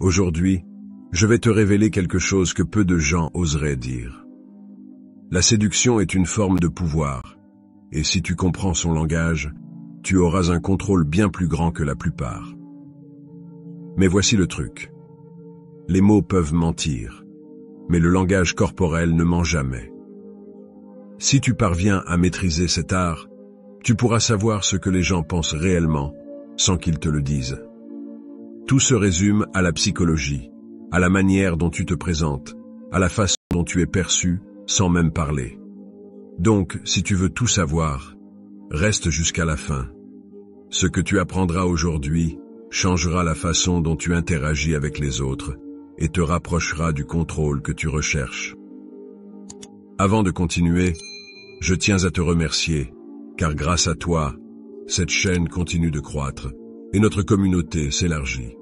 Aujourd'hui, je vais te révéler quelque chose que peu de gens oseraient dire. La séduction est une forme de pouvoir, et si tu comprends son langage, tu auras un contrôle bien plus grand que la plupart. Mais voici le truc. Les mots peuvent mentir, mais le langage corporel ne ment jamais. Si tu parviens à maîtriser cet art, tu pourras savoir ce que les gens pensent réellement, sans qu'ils te le disent. Tout se résume à la psychologie, à la manière dont tu te présentes, à la façon dont tu es perçu, sans même parler. Donc, si tu veux tout savoir, reste jusqu'à la fin. Ce que tu apprendras aujourd'hui changera la façon dont tu interagis avec les autres et te rapprochera du contrôle que tu recherches. Avant de continuer, je tiens à te remercier, car grâce à toi, cette chaîne continue de croître et notre communauté s'élargit.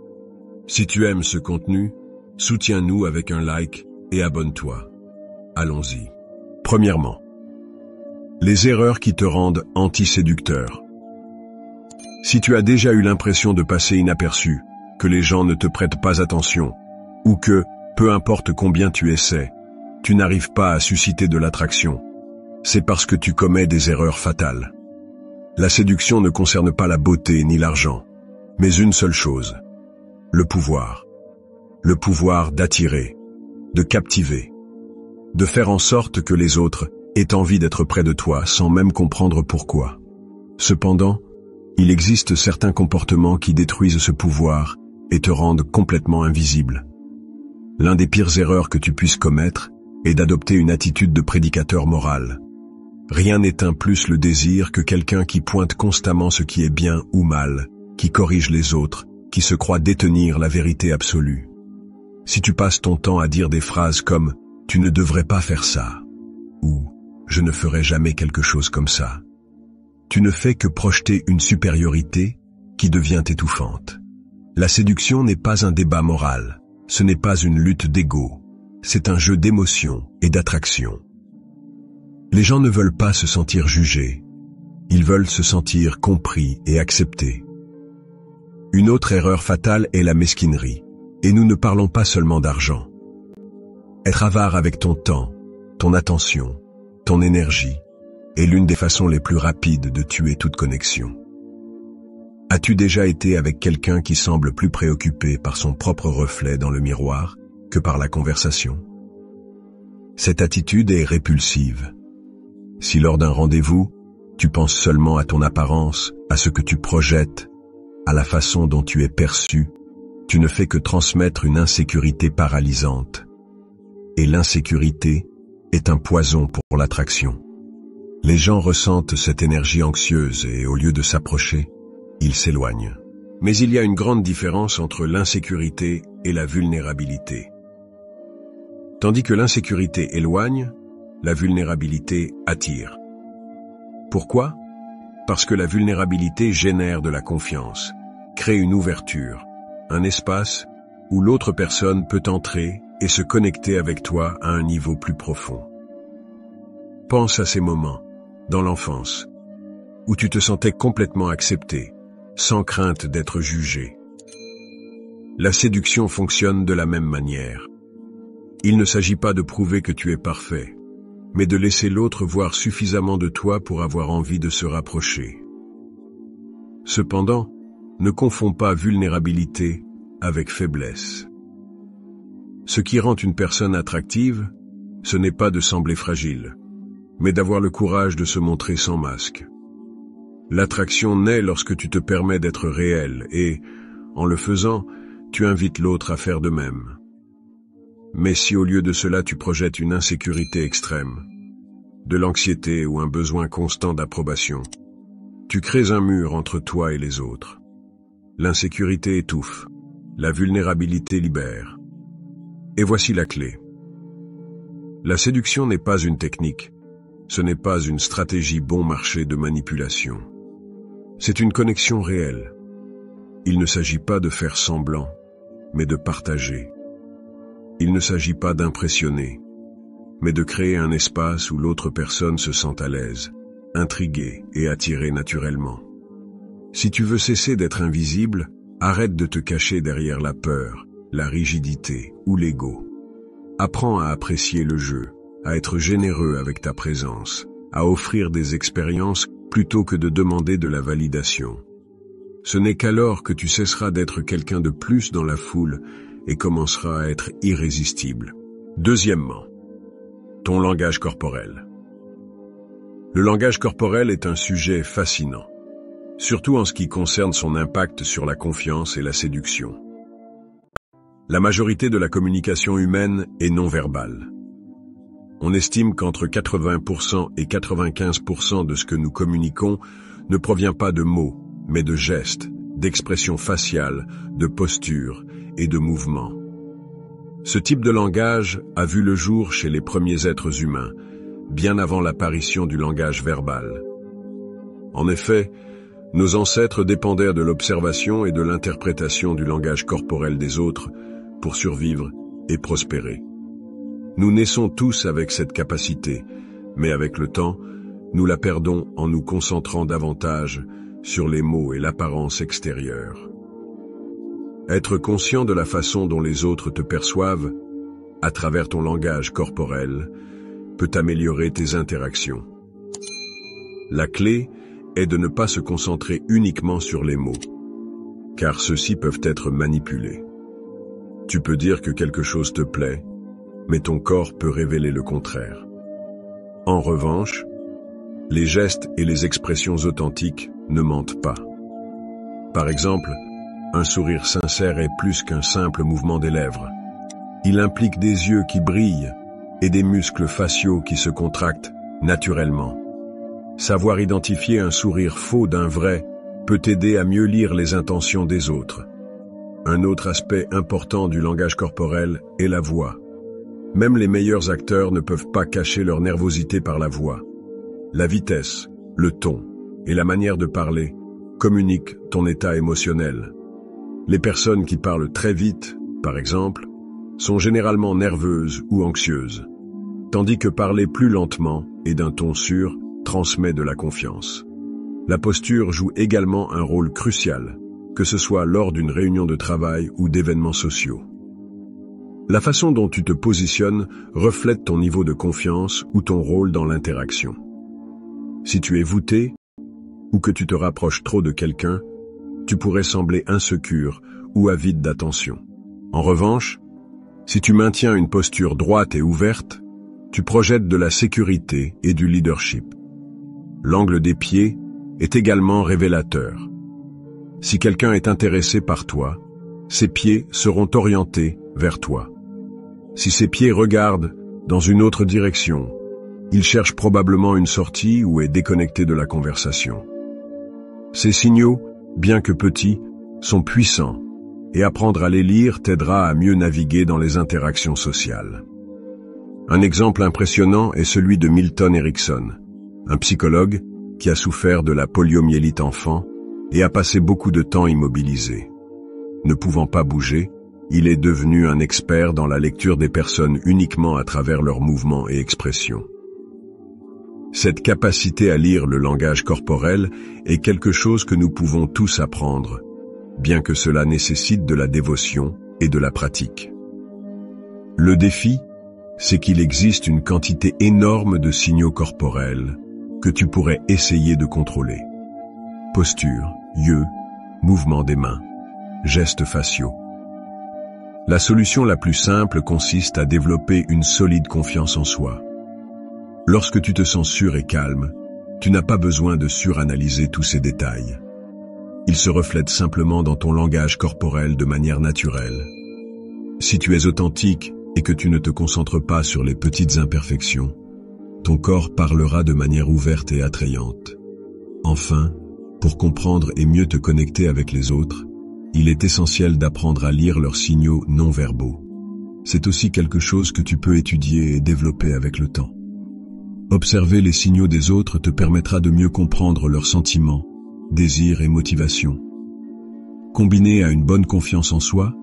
Si tu aimes ce contenu, soutiens-nous avec un like et abonne-toi. Allons-y. Premièrement, les erreurs qui te rendent anti-séducteur. Si tu as déjà eu l'impression de passer inaperçu, que les gens ne te prêtent pas attention, ou que, peu importe combien tu essaies, tu n'arrives pas à susciter de l'attraction, c'est parce que tu commets des erreurs fatales. La séduction ne concerne pas la beauté ni l'argent, mais une seule chose, le pouvoir. Le pouvoir d'attirer, de captiver, de faire en sorte que les autres aient envie d'être près de toi sans même comprendre pourquoi. Cependant, il existe certains comportements qui détruisent ce pouvoir et te rendent complètement invisible. L'un des pires erreurs que tu puisses commettre est d'adopter une attitude de prédicateur moral. Rien n'éteint plus le désir que quelqu'un qui pointe constamment ce qui est bien ou mal, qui corrige les autres, qui se croit détenir la vérité absolue. Si tu passes ton temps à dire des phrases comme « tu ne devrais pas faire ça » ou « je ne ferai jamais quelque chose comme ça », tu ne fais que projeter une supériorité qui devient étouffante. La séduction n'est pas un débat moral, ce n'est pas une lutte d'ego, c'est un jeu d'émotions et d'attraction. Les gens ne veulent pas se sentir jugés, ils veulent se sentir compris et acceptés. Une autre erreur fatale est la mesquinerie, et nous ne parlons pas seulement d'argent. Être avare avec ton temps, ton attention, ton énergie, est l'une des façons les plus rapides de tuer toute connexion. As-tu déjà été avec quelqu'un qui semble plus préoccupé par son propre reflet dans le miroir que par la conversation? Cette attitude est répulsive. Si lors d'un rendez-vous, tu penses seulement à ton apparence, à ce que tu projettes, à la façon dont tu es perçu, tu ne fais que transmettre une insécurité paralysante. Et l'insécurité est un poison pour l'attraction. Les gens ressentent cette énergie anxieuse et au lieu de s'approcher, ils s'éloignent. Mais il y a une grande différence entre l'insécurité et la vulnérabilité. Tandis que l'insécurité éloigne, la vulnérabilité attire. Pourquoi? Parce que la vulnérabilité génère de la confiance, crée une ouverture, un espace où l'autre personne peut entrer et se connecter avec toi à un niveau plus profond. Pense à ces moments, dans l'enfance, où tu te sentais complètement accepté, sans crainte d'être jugé. La séduction fonctionne de la même manière. Il ne s'agit pas de prouver que tu es parfait, mais de laisser l'autre voir suffisamment de toi pour avoir envie de se rapprocher. Cependant, ne confonds pas vulnérabilité avec faiblesse. Ce qui rend une personne attractive, ce n'est pas de sembler fragile, mais d'avoir le courage de se montrer sans masque. L'attraction naît lorsque tu te permets d'être réel et, en le faisant, tu invites l'autre à faire de même. Mais si au lieu de cela tu projettes une insécurité extrême, de l'anxiété ou un besoin constant d'approbation, tu crées un mur entre toi et les autres. L'insécurité étouffe, la vulnérabilité libère. Et voici la clé. La séduction n'est pas une technique, ce n'est pas une stratégie bon marché de manipulation. C'est une connexion réelle. Il ne s'agit pas de faire semblant, mais de partager. Il ne s'agit pas d'impressionner, mais de créer un espace où l'autre personne se sent à l'aise, intriguée et attirée naturellement. Si tu veux cesser d'être invisible, arrête de te cacher derrière la peur la rigidité ou l'ego. Apprends à apprécier le jeu, à être généreux avec ta présence, à offrir des expériences plutôt que de demander de la validation. Ce n'est qu'alors que tu cesseras d'être quelqu'un de plus dans la foule et commenceras à être irrésistible. Deuxièmement, ton langage corporel. Le langage corporel est un sujet fascinant, surtout en ce qui concerne son impact sur la confiance et la séduction. La majorité de la communication humaine est non verbale. On estime qu'entre 80% et 95% de ce que nous communiquons ne provient pas de mots, mais de gestes, d'expressions faciales, de postures et de mouvements. Ce type de langage a vu le jour chez les premiers êtres humains, bien avant l'apparition du langage verbal. En effet, nos ancêtres dépendèrent de l'observation et de l'interprétation du langage corporel des autres pour survivre et prospérer. Nous naissons tous avec cette capacité, mais avec le temps, nous la perdons en nous concentrant davantage sur les mots et l'apparence extérieure. Être conscient de la façon dont les autres te perçoivent, à travers ton langage corporel, peut améliorer tes interactions. La clé est de ne pas se concentrer uniquement sur les mots, car ceux-ci peuvent être manipulés. Tu peux dire que quelque chose te plaît, mais ton corps peut révéler le contraire. En revanche, les gestes et les expressions authentiques ne mentent pas. Par exemple, un sourire sincère est plus qu'un simple mouvement des lèvres. Il implique des yeux qui brillent et des muscles faciaux qui se contractent naturellement. Savoir identifier un sourire faux d'un vrai peut t'aider à mieux lire les intentions des autres. Un autre aspect important du langage corporel est la voix. Même les meilleurs acteurs ne peuvent pas cacher leur nervosité par la voix. La vitesse, le ton et la manière de parler communiquent ton état émotionnel. Les personnes qui parlent très vite, par exemple, sont généralement nerveuses ou anxieuses, tandis que parler plus lentement et d'un ton sûr transmet de la confiance. La posture joue également un rôle crucial, que ce soit lors d'une réunion de travail ou d'événements sociaux. La façon dont tu te positionnes reflète ton niveau de confiance ou ton rôle dans l'interaction. Si tu es voûté ou que tu te rapproches trop de quelqu'un, tu pourrais sembler insécure ou avide d'attention. En revanche, si tu maintiens une posture droite et ouverte, tu projettes de la sécurité et du leadership. L'angle des pieds est également révélateur. Si quelqu'un est intéressé par toi, ses pieds seront orientés vers toi. Si ses pieds regardent dans une autre direction, il cherche probablement une sortie ou est déconnecté de la conversation. Ces signaux, bien que petits, sont puissants, et apprendre à les lire t'aidera à mieux naviguer dans les interactions sociales. Un exemple impressionnant est celui de Milton Erickson, un psychologue qui a souffert de la poliomyélite enfant et a passé beaucoup de temps immobilisé. Ne pouvant pas bouger, il est devenu un expert dans la lecture des personnes uniquement à travers leurs mouvements et expressions. Cette capacité à lire le langage corporel est quelque chose que nous pouvons tous apprendre, bien que cela nécessite de la dévotion et de la pratique. Le défi, c'est qu'il existe une quantité énorme de signaux corporels que tu pourrais essayer de contrôler. Posture, yeux, mouvement des mains, gestes faciaux. La solution la plus simple consiste à développer une solide confiance en soi. Lorsque tu te sens sûr et calme, tu n'as pas besoin de suranalyser tous ces détails. Ils se reflètent simplement dans ton langage corporel de manière naturelle. Si tu es authentique et que tu ne te concentres pas sur les petites imperfections, ton corps parlera de manière ouverte et attrayante. Enfin, pour comprendre et mieux te connecter avec les autres, il est essentiel d'apprendre à lire leurs signaux non verbaux. C'est aussi quelque chose que tu peux étudier et développer avec le temps. Observer les signaux des autres te permettra de mieux comprendre leurs sentiments, désirs et motivations. Combiné à une bonne confiance en soi,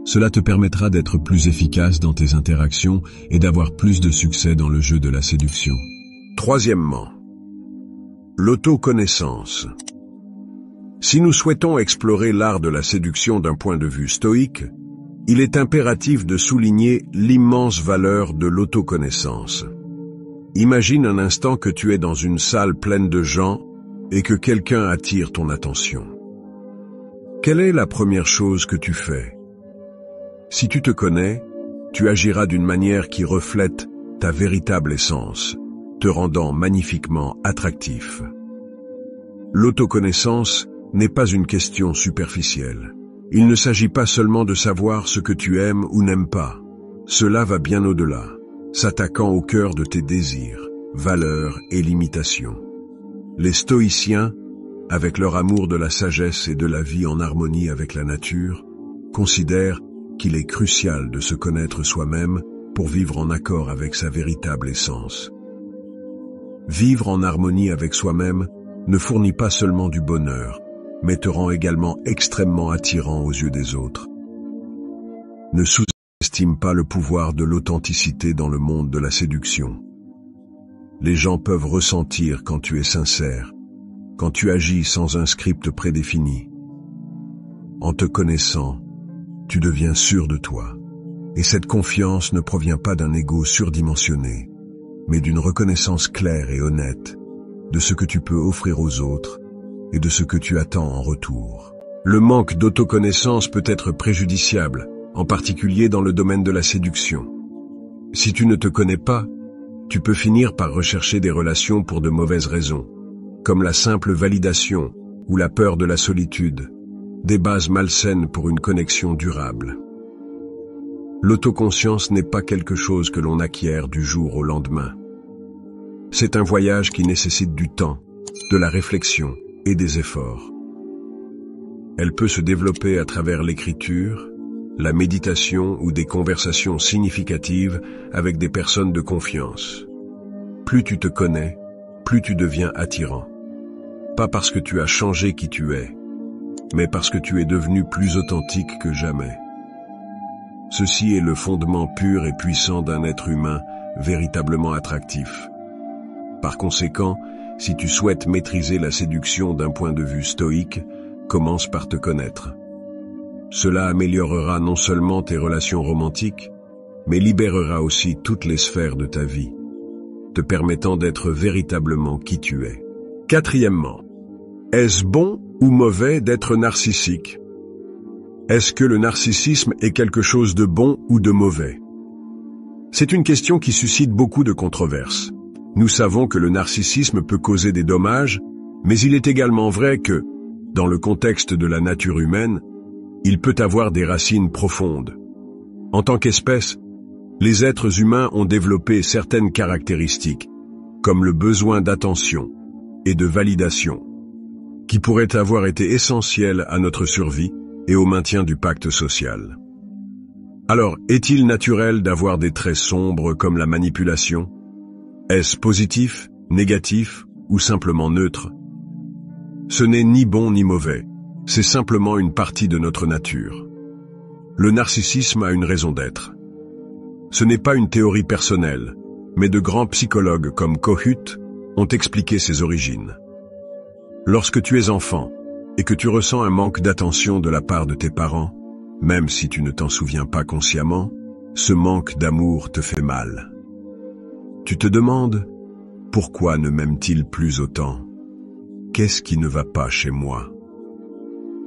cela te permettra d'être plus efficace dans tes interactions et d'avoir plus de succès dans le jeu de la séduction. Troisièmement, l'autoconnaissance. Si nous souhaitons explorer l'art de la séduction d'un point de vue stoïque, il est impératif de souligner l'immense valeur de l'autoconnaissance. Imagine un instant que tu es dans une salle pleine de gens et que quelqu'un attire ton attention. Quelle est la première chose que tu fais? Si tu te connais, tu agiras d'une manière qui reflète ta véritable essence, te rendant magnifiquement attractif. L'autoconnaissance n'est pas une question superficielle. Il ne s'agit pas seulement de savoir ce que tu aimes ou n'aimes pas. Cela va bien au-delà, s'attaquant au cœur de tes désirs, valeurs et limitations. Les stoïciens, avec leur amour de la sagesse et de la vie en harmonie avec la nature, considèrent qu'il est crucial de se connaître soi-même pour vivre en accord avec sa véritable essence. Vivre en harmonie avec soi-même ne fournit pas seulement du bonheur, mais te rend également extrêmement attirant aux yeux des autres. Ne sous-estime pas le pouvoir de l'authenticité dans le monde de la séduction. Les gens peuvent ressentir quand tu es sincère, quand tu agis sans un script prédéfini. En te connaissant, tu deviens sûr de toi. Et cette confiance ne provient pas d'un ego surdimensionné, mais d'une reconnaissance claire et honnête de ce que tu peux offrir aux autres et de ce que tu attends en retour. Le manque d'autoconnaissance peut être préjudiciable, en particulier dans le domaine de la séduction. Si tu ne te connais pas, tu peux finir par rechercher des relations pour de mauvaises raisons, comme la simple validation ou la peur de la solitude, des bases malsaines pour une connexion durable. L'autoconscience n'est pas quelque chose que l'on acquiert du jour au lendemain. C'est un voyage qui nécessite du temps, de la réflexion et des efforts. Elle peut se développer à travers l'écriture, la méditation ou des conversations significatives avec des personnes de confiance. Plus tu te connais, plus tu deviens attirant. Pas parce que tu as changé qui tu es, mais parce que tu es devenu plus authentique que jamais. Ceci est le fondement pur et puissant d'un être humain véritablement attractif. Par conséquent, si tu souhaites maîtriser la séduction d'un point de vue stoïque, commence par te connaître. Cela améliorera non seulement tes relations romantiques, mais libérera aussi toutes les sphères de ta vie, te permettant d'être véritablement qui tu es. Quatrièmement, est-ce bon ou mauvais d'être narcissique? Est-ce que le narcissisme est quelque chose de bon ou de mauvais? C'est une question qui suscite beaucoup de controverses. Nous savons que le narcissisme peut causer des dommages, mais il est également vrai que, dans le contexte de la nature humaine, il peut avoir des racines profondes. En tant qu'espèce, les êtres humains ont développé certaines caractéristiques, comme le besoin d'attention et de validation, qui pourraient avoir été essentielles à notre survie et au maintien du pacte social. Alors, est-il naturel d'avoir des traits sombres comme la manipulation? Est-ce positif, négatif ou simplement neutre? Ce n'est ni bon ni mauvais, c'est simplement une partie de notre nature. Le narcissisme a une raison d'être. Ce n'est pas une théorie personnelle, mais de grands psychologues comme Kohut ont expliqué ses origines. Lorsque tu es enfant et que tu ressens un manque d'attention de la part de tes parents, même si tu ne t'en souviens pas consciemment, ce manque d'amour te fait mal. Tu te demandes, pourquoi ne m'aime-t-il plus autant? Qu'est-ce qui ne va pas chez moi?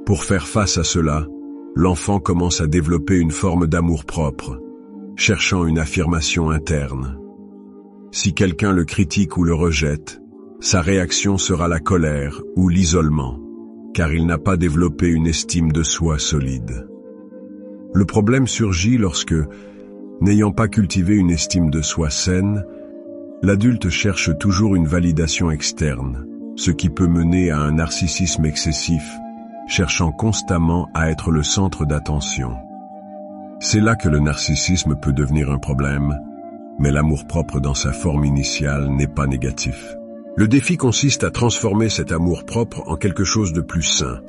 Pour faire face à cela, l'enfant commence à développer une forme d'amour-propre, cherchant une affirmation interne. Si quelqu'un le critique ou le rejette, sa réaction sera la colère ou l'isolement, car il n'a pas développé une estime de soi solide. Le problème surgit lorsque, n'ayant pas cultivé une estime de soi saine, l'adulte cherche toujours une validation externe, ce qui peut mener à un narcissisme excessif, cherchant constamment à être le centre d'attention. C'est là que le narcissisme peut devenir un problème, mais l'amour-propre dans sa forme initiale n'est pas négatif. Le défi consiste à transformer cet amour-propre en quelque chose de plus sain,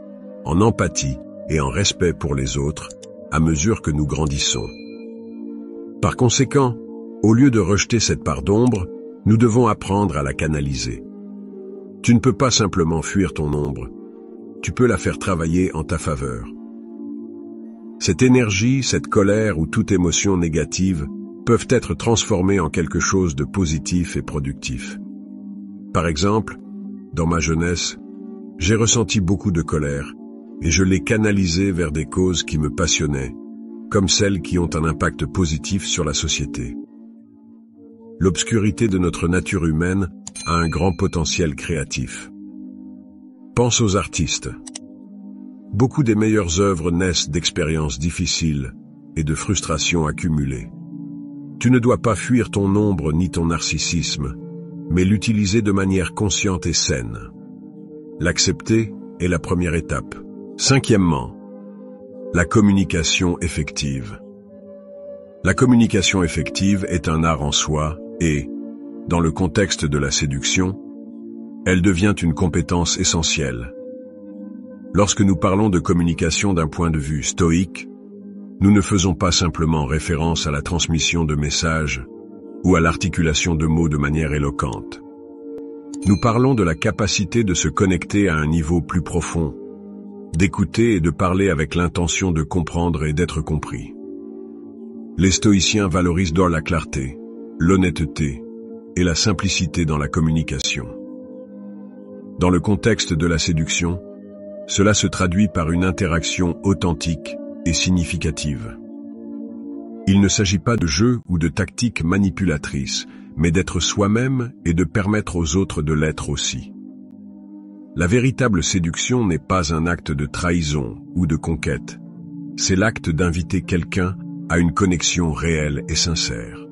en empathie et en respect pour les autres, à mesure que nous grandissons. Par conséquent, au lieu de rejeter cette part d'ombre, nous devons apprendre à la canaliser. Tu ne peux pas simplement fuir ton ombre, tu peux la faire travailler en ta faveur. Cette énergie, cette colère ou toute émotion négative peuvent être transformées en quelque chose de positif et productif. Par exemple, dans ma jeunesse, j'ai ressenti beaucoup de colère et je l'ai canalisée vers des causes qui me passionnaient, comme celles qui ont un impact positif sur la société. L'obscurité de notre nature humaine a un grand potentiel créatif. Pense aux artistes. Beaucoup des meilleures œuvres naissent d'expériences difficiles et de frustrations accumulées. Tu ne dois pas fuir ton ombre ni ton narcissisme, mais l'utiliser de manière consciente et saine. L'accepter est la première étape. Cinquièmement, la communication effective. La communication effective est un art en soi et, dans le contexte de la séduction, elle devient une compétence essentielle. Lorsque nous parlons de communication d'un point de vue stoïque, nous ne faisons pas simplement référence à la transmission de messages ou à l'articulation de mots de manière éloquente. Nous parlons de la capacité de se connecter à un niveau plus profond, d'écouter et de parler avec l'intention de comprendre et d'être compris. Les stoïciens valorisent donc la clarté, l'honnêteté et la simplicité dans la communication. Dans le contexte de la séduction, cela se traduit par une interaction authentique et significative. Il ne s'agit pas de jeu ou de tactiques manipulatrices, mais d'être soi-même et de permettre aux autres de l'être aussi. La véritable séduction n'est pas un acte de trahison ou de conquête. C'est l'acte d'inviter quelqu'un à une connexion réelle et sincère.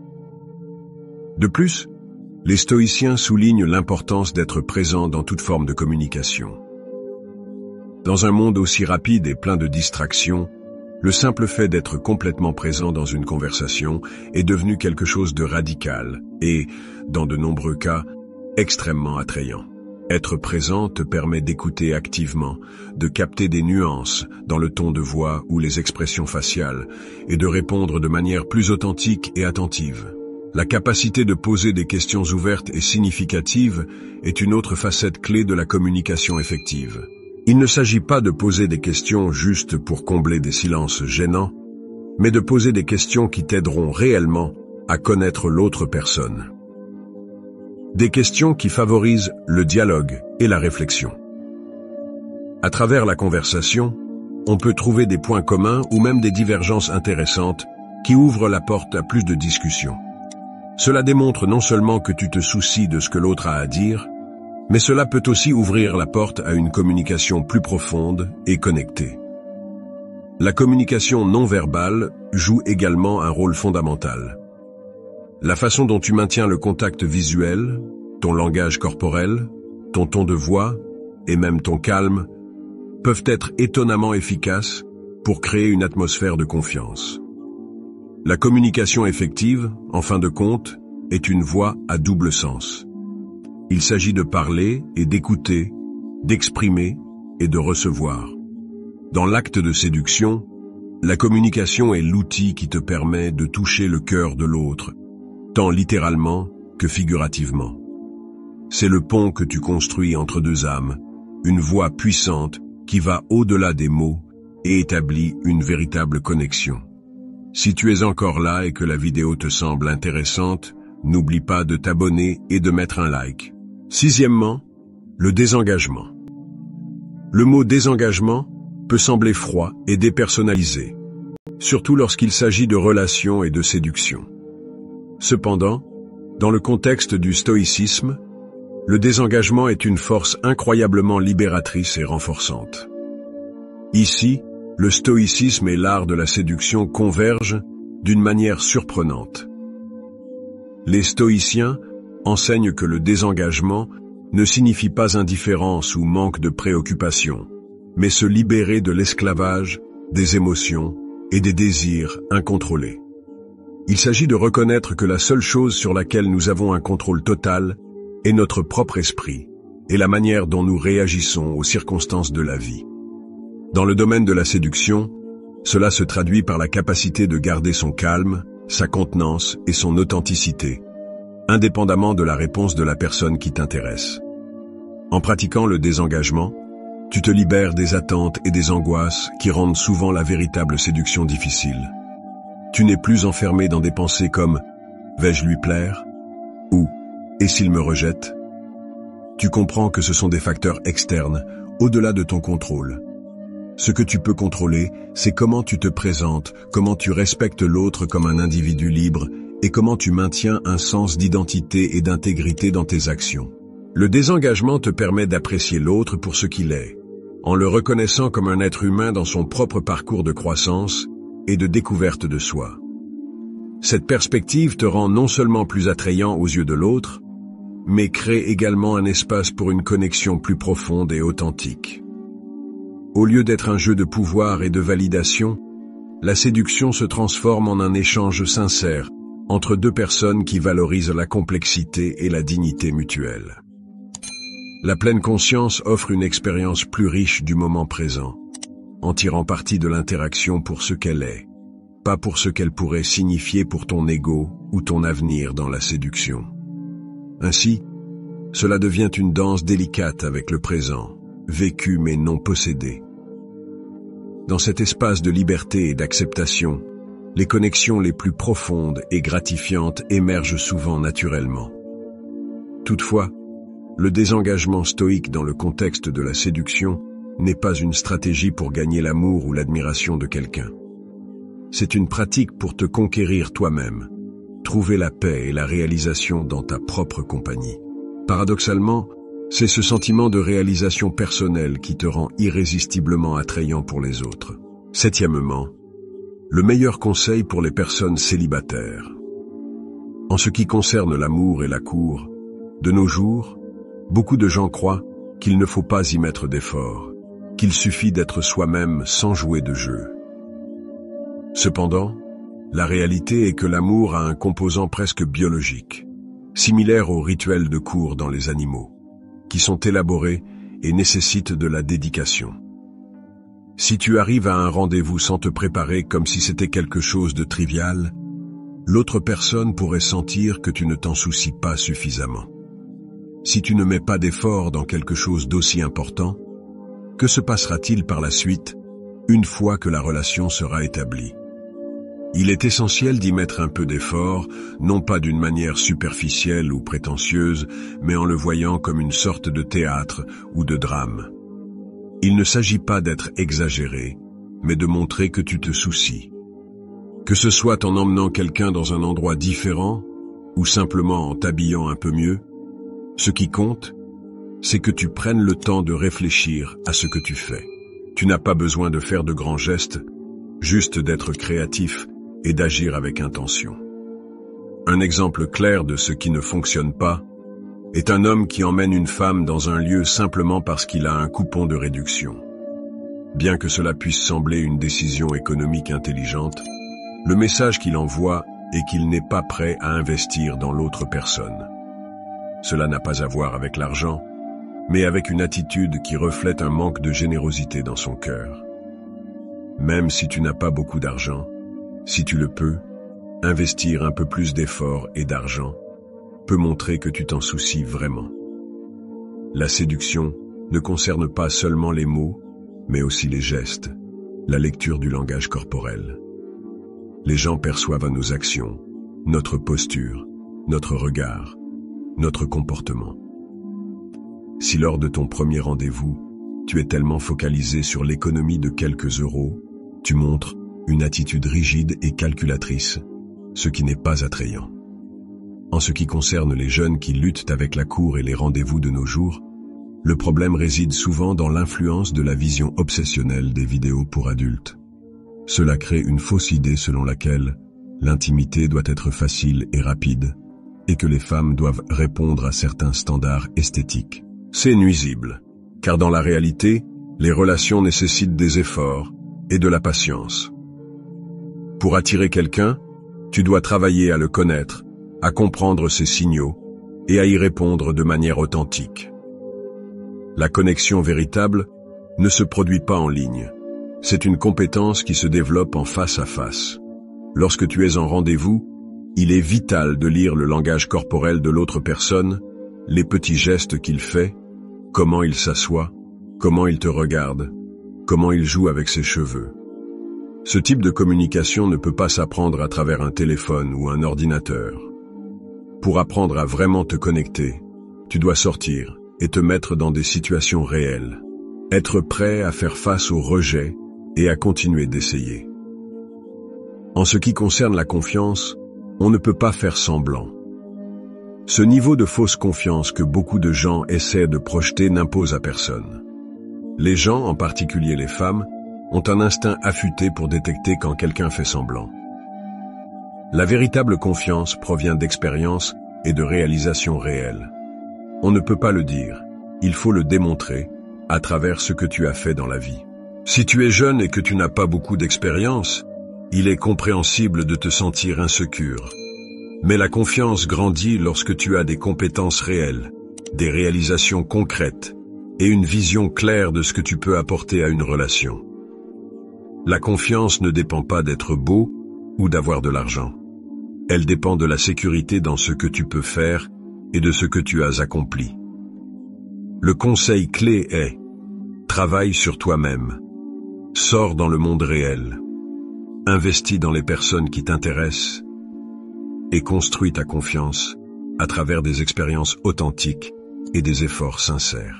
De plus, les stoïciens soulignent l'importance d'être présent dans toute forme de communication. Dans un monde aussi rapide et plein de distractions, le simple fait d'être complètement présent dans une conversation est devenu quelque chose de radical et, dans de nombreux cas, extrêmement attrayant. Être présent te permet d'écouter activement, de capter des nuances dans le ton de voix ou les expressions faciales et de répondre de manière plus authentique et attentive. La capacité de poser des questions ouvertes et significatives est une autre facette clé de la communication effective. Il ne s'agit pas de poser des questions juste pour combler des silences gênants, mais de poser des questions qui t'aideront réellement à connaître l'autre personne. Des questions qui favorisent le dialogue et la réflexion. À travers la conversation, on peut trouver des points communs ou même des divergences intéressantes qui ouvrent la porte à plus de discussions. Cela démontre non seulement que tu te soucies de ce que l'autre a à dire, mais cela peut aussi ouvrir la porte à une communication plus profonde et connectée. La communication non verbale joue également un rôle fondamental. La façon dont tu maintiens le contact visuel, ton langage corporel, ton ton de voix et même ton calme peuvent être étonnamment efficaces pour créer une atmosphère de confiance. La communication effective, en fin de compte, est une voie à double sens. Il s'agit de parler et d'écouter, d'exprimer et de recevoir. Dans l'acte de séduction, la communication est l'outil qui te permet de toucher le cœur de l'autre, tant littéralement que figurativement. C'est le pont que tu construis entre deux âmes, une voix puissante qui va au-delà des mots et établit une véritable connexion. Si tu es encore là et que la vidéo te semble intéressante, n'oublie pas de t'abonner et de mettre un like. Sixièmement, le désengagement. Le mot désengagement peut sembler froid et dépersonnalisé, surtout lorsqu'il s'agit de relations et de séduction. Cependant, dans le contexte du stoïcisme, le désengagement est une force incroyablement libératrice et renforçante. Ici, le stoïcisme et l'art de la séduction convergent d'une manière surprenante. Les stoïciens enseignent que le désengagement ne signifie pas indifférence ou manque de préoccupation, mais se libérer de l'esclavage, des émotions et des désirs incontrôlés. Il s'agit de reconnaître que la seule chose sur laquelle nous avons un contrôle total est notre propre esprit et la manière dont nous réagissons aux circonstances de la vie. Dans le domaine de la séduction, cela se traduit par la capacité de garder son calme, sa contenance et son authenticité, indépendamment de la réponse de la personne qui t'intéresse. En pratiquant le désengagement, Tu te libères des attentes et des angoisses qui rendent souvent la véritable séduction difficile. Tu n'es plus enfermé dans des pensées comme « vais-je lui plaire ?» ou « et s'il me rejette ?» Tu comprends que ce sont des facteurs externes, au-delà de ton contrôle. Ce que tu peux contrôler, c'est comment tu te présentes, comment tu respectes l'autre comme un individu libre et comment tu maintiens un sens d'identité et d'intégrité dans tes actions. Le désengagement te permet d'apprécier l'autre pour ce qu'il est, en le reconnaissant comme un être humain dans son propre parcours de croissance et de découverte de soi. Cette perspective te rend non seulement plus attrayant aux yeux de l'autre, mais crée également un espace pour une connexion plus profonde et authentique. Au lieu d'être un jeu de pouvoir et de validation, la séduction se transforme en un échange sincère entre deux personnes qui valorisent la complexité et la dignité mutuelle. La pleine conscience offre une expérience plus riche du moment présent, en tirant parti de l'interaction pour ce qu'elle est, pas pour ce qu'elle pourrait signifier pour ton ego ou ton avenir dans la séduction. Ainsi, cela devient une danse délicate avec le présent, vécu mais non possédé. Dans cet espace de liberté et d'acceptation, les connexions les plus profondes et gratifiantes émergent souvent naturellement. Toutefois, le désengagement stoïque dans le contexte de la séduction n'est pas une stratégie pour gagner l'amour ou l'admiration de quelqu'un. C'est une pratique pour te conquérir toi-même, trouver la paix et la réalisation dans ta propre compagnie. Paradoxalement, c'est ce sentiment de réalisation personnelle qui te rend irrésistiblement attrayant pour les autres. Septièmement, le meilleur conseil pour les personnes célibataires. En ce qui concerne l'amour et la cour, de nos jours, beaucoup de gens croient qu'il ne faut pas y mettre d'efforts, qu'il suffit d'être soi-même sans jouer de jeu. Cependant, la réalité est que l'amour a un composant presque biologique, similaire aux rituels de cour dans les animaux, qui sont élaborés et nécessitent de la dédication. Si tu arrives à un rendez-vous sans te préparer comme si c'était quelque chose de trivial, l'autre personne pourrait sentir que tu ne t'en soucies pas suffisamment. Si tu ne mets pas d'effort dans quelque chose d'aussi important, que se passera-t-il par la suite, une fois que la relation sera établie ? Il est essentiel d'y mettre un peu d'effort, non pas d'une manière superficielle ou prétentieuse, mais en le voyant comme une sorte de théâtre ou de drame. Il ne s'agit pas d'être exagéré, mais de montrer que tu te soucies. Que ce soit en emmenant quelqu'un dans un endroit différent, ou simplement en t'habillant un peu mieux, ce qui compte, c'est que tu prennes le temps de réfléchir à ce que tu fais. Tu n'as pas besoin de faire de grands gestes, juste d'être créatif et d'agir avec intention. Un exemple clair de ce qui ne fonctionne pas est un homme qui emmène une femme dans un lieu simplement parce qu'il a un coupon de réduction. Bien que cela puisse sembler une décision économique intelligente, le message qu'il envoie est qu'il n'est pas prêt à investir dans l'autre personne. Cela n'a pas à voir avec l'argent, mais avec une attitude qui reflète un manque de générosité dans son cœur. Même si tu n'as pas beaucoup d'argent, si tu le peux, investir un peu plus d'efforts et d'argent peut montrer que tu t'en soucies vraiment. La séduction ne concerne pas seulement les mots, mais aussi les gestes, la lecture du langage corporel. Les gens perçoivent à nos actions, notre posture, notre regard, notre comportement. Si lors de ton premier rendez-vous, tu es tellement focalisé sur l'économie de quelques euros, tu montres une attitude rigide et calculatrice, ce qui n'est pas attrayant. En ce qui concerne les jeunes qui luttent avec la cour et les rendez-vous de nos jours, le problème réside souvent dans l'influence de la vision obsessionnelle des vidéos pour adultes. Cela crée une fausse idée selon laquelle l'intimité doit être facile et rapide, et que les femmes doivent répondre à certains standards esthétiques. C'est nuisible, car dans la réalité, les relations nécessitent des efforts et de la patience. Pour attirer quelqu'un, tu dois travailler à le connaître, à comprendre ses signaux et à y répondre de manière authentique. La connexion véritable ne se produit pas en ligne. C'est une compétence qui se développe en face à face. Lorsque tu es en rendez-vous, il est vital de lire le langage corporel de l'autre personne, les petits gestes qu'il fait, comment il s'assoit, comment il te regarde, comment il joue avec ses cheveux. Ce type de communication ne peut pas s'apprendre à travers un téléphone ou un ordinateur. Pour apprendre à vraiment te connecter, tu dois sortir et te mettre dans des situations réelles. Être prêt à faire face au rejet et à continuer d'essayer. En ce qui concerne la confiance, on ne peut pas faire semblant. Ce niveau de fausse confiance que beaucoup de gens essaient de projeter n'impose à personne. Les gens, en particulier les femmes, ont un instinct affûté pour détecter quand quelqu'un fait semblant. La véritable confiance provient d'expérience et de réalisations réelles. On ne peut pas le dire, il faut le démontrer à travers ce que tu as fait dans la vie. Si tu es jeune et que tu n'as pas beaucoup d'expérience, il est compréhensible de te sentir insécure. Mais la confiance grandit lorsque tu as des compétences réelles, des réalisations concrètes et une vision claire de ce que tu peux apporter à une relation. La confiance ne dépend pas d'être beau ou d'avoir de l'argent. Elle dépend de la sécurité dans ce que tu peux faire et de ce que tu as accompli. Le conseil clé est: travaille sur toi-même, sors dans le monde réel, investis dans les personnes qui t'intéressent et construis ta confiance à travers des expériences authentiques et des efforts sincères.